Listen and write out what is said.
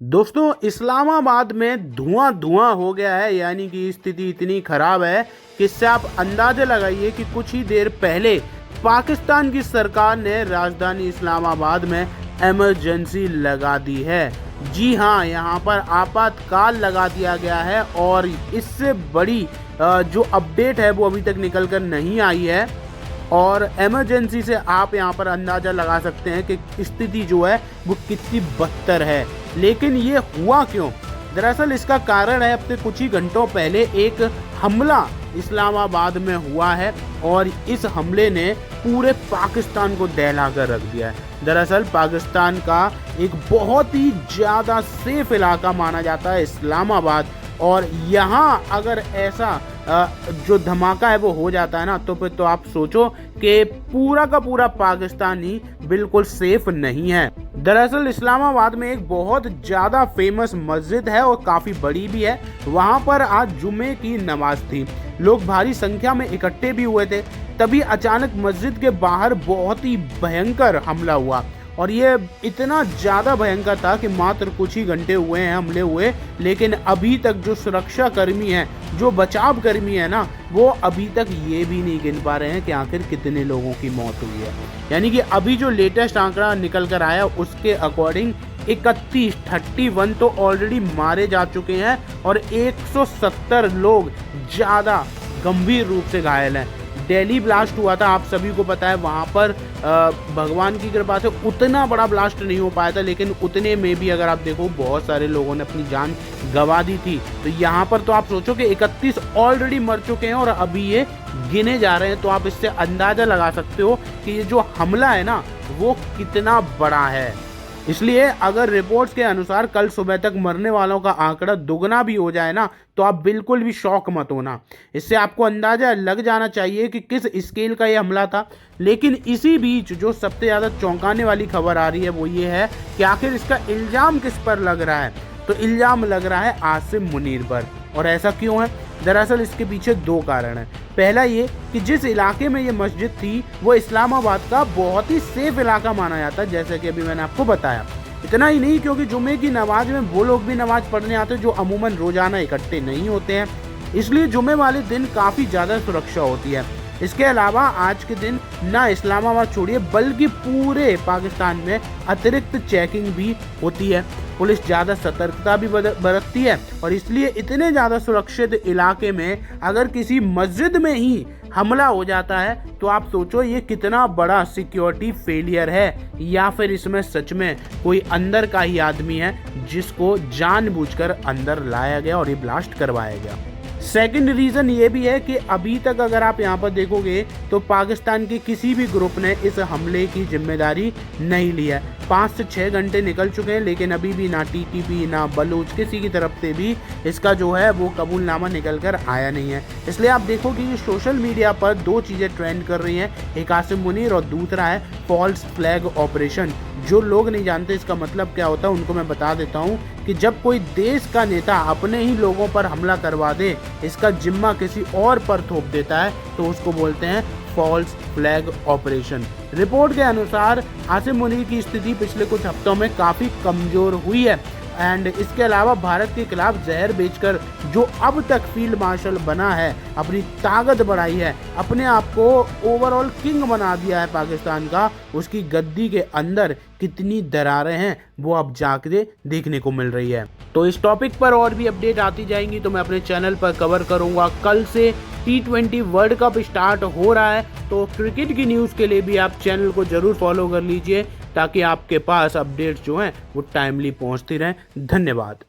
दोस्तों इस्लामाबाद में धुआं धुआं हो गया है, यानी कि स्थिति इतनी खराब है कि इससे आप अंदाजा लगाइए कि कुछ ही देर पहले पाकिस्तान की सरकार ने राजधानी इस्लामाबाद में इमरजेंसी लगा दी है। जी हाँ, यहाँ पर आपातकाल लगा दिया गया है और इससे बड़ी जो अपडेट है वो अभी तक निकल कर नहीं आई है। और इमरजेंसी से आप यहाँ पर अंदाज़ा लगा सकते हैं कि स्थिति जो है वो कितनी बदतर है। लेकिन ये हुआ क्यों? दरअसल इसका कारण है अपने कुछ ही घंटों पहले एक हमला इस्लामाबाद में हुआ है और इस हमले ने पूरे पाकिस्तान को दहला कर रख दिया है। दरअसल पाकिस्तान का एक बहुत ही ज़्यादा सेफ इलाका माना जाता है इस्लामाबाद, और यहाँ अगर ऐसा जो धमाका है वो हो जाता है ना, तो फिर तो आप सोचो कि पूरा का पूरा पाकिस्तान ही बिल्कुल सेफ नहीं है। दरअसल इस्लामाबाद में एक बहुत ज़्यादा फेमस मस्जिद है और काफ़ी बड़ी भी है। वहाँ पर आज जुमे की नमाज थी, लोग भारी संख्या में इकट्ठे भी हुए थे। तभी अचानक मस्जिद के बाहर बहुत ही भयंकर हमला हुआ और ये इतना ज़्यादा भयंकर था कि मात्र कुछ ही घंटे हुए हैं हमले हुए, लेकिन अभी तक जो सुरक्षा कर्मी हैं, जो बचाव कर्मी है ना, वो अभी तक ये भी नहीं गिन पा रहे हैं कि आखिर कितने लोगों की मौत हुई है। यानी कि अभी जो लेटेस्ट आंकड़ा निकल कर आया उसके अकॉर्डिंग 31 तो ऑलरेडी मारे जा चुके हैं और 170 लोग ज़्यादा गंभीर रूप से घायल हैं। दिल्ली ब्लास्ट हुआ था, आप सभी को पता है। वहाँ पर भगवान की कृपा से उतना बड़ा ब्लास्ट नहीं हो पाया था, लेकिन उतने में भी अगर आप देखो बहुत सारे लोगों ने अपनी जान गंवा दी थी। तो यहाँ पर तो आप सोचो कि 31 ऑलरेडी मर चुके हैं और अभी ये गिने जा रहे हैं। तो आप इससे अंदाज़ा लगा सकते हो कि ये जो हमला है ना वो कितना बड़ा है। इसलिए अगर रिपोर्ट्स के अनुसार कल सुबह तक मरने वालों का आंकड़ा दुगना भी हो जाए ना, तो आप बिल्कुल भी शॉक मत होना। इससे आपको अंदाजा लग जाना चाहिए कि किस स्केल का ये हमला था। लेकिन इसी बीच जो सबसे ज़्यादा चौंकाने वाली खबर आ रही है वो ये है कि आखिर इसका इल्ज़ाम किस पर लग रहा है। तो इल्ज़ाम लग रहा है आसिम मुनीर पर। और ऐसा क्यों है? दरअसल इसके पीछे दो कारण हैं। पहला ये कि जिस इलाके में ये मस्जिद थी वो इस्लामाबाद का बहुत ही सेफ इलाका माना जाता है, जैसे कि अभी मैंने आपको बताया। इतना ही नहीं, क्योंकि जुमे की नमाज में वो लोग भी नमाज पढ़ने आते हैं जो अमूमन रोजाना इकट्ठे नहीं होते हैं, इसलिए जुमे वाले दिन काफ़ी ज़्यादा सुरक्षा होती है। इसके अलावा आज के दिन ना इस्लामाबाद छोड़िए बल्कि पूरे पाकिस्तान में अतिरिक्त चेकिंग भी होती है। पुलिस ज़्यादा सतर्कता भी बरतती है और इसलिए इतने ज़्यादा सुरक्षित इलाके में अगर किसी मस्जिद में ही हमला हो जाता है तो आप सोचो ये कितना बड़ा सिक्योरिटी फेलियर है, या फिर इसमें सच में कोई अंदर का ही आदमी है जिसको जानबूझकर अंदर लाया गया और ये ब्लास्ट करवाया गया। सेकंड रीज़न ये भी है कि अभी तक अगर आप यहाँ पर देखोगे तो पाकिस्तान के किसी भी ग्रुप ने इस हमले की जिम्मेदारी नहीं ली है। 5 से 6 घंटे निकल चुके हैं, लेकिन अभी भी ना टीटीपी ना बलूच किसी की तरफ से भी इसका जो है वो कबूलनामा निकल कर आया नहीं है। इसलिए आप देखो कि सोशल मीडिया पर दो चीज़ें ट्रेंड कर रही हैं, एक आसिम मुनीर और दूसरा है फॉल्स फ्लैग ऑपरेशन। जो लोग नहीं जानते इसका मतलब क्या होता है उनको मैं बता देता हूँ कि जब कोई देश का नेता अपने ही लोगों पर हमला करवा दे, इसका जिम्मा किसी और पर थोप देता है, तो उसको बोलते हैं फॉल्स फ्लैग ऑपरेशन। रिपोर्ट के अनुसार आसिम मुनीर की स्थिति पिछले कुछ हफ्तों में काफ़ी कमज़ोर हुई है एंड इसके अलावा भारत के खिलाफ जहर बेचकर जो अब तक फील्ड मार्शल बना है, अपनी ताकत बढ़ाई है, अपने आप को ओवरऑल किंग बना दिया है पाकिस्तान का, उसकी गद्दी के अंदर कितनी दरारें हैं वो अब जाके देखने को मिल रही है। तो इस टॉपिक पर और भी अपडेट आती जाएंगी तो मैं अपने चैनल पर कवर करूंगा। कल से T20 वर्ल्ड कप स्टार्ट हो रहा है, तो क्रिकेट की न्यूज़ के लिए भी आप चैनल को ज़रूर फॉलो कर लीजिए ताकि आपके पास अपडेट्स जो हैं वो टाइमली पहुंचती रहें। धन्यवाद।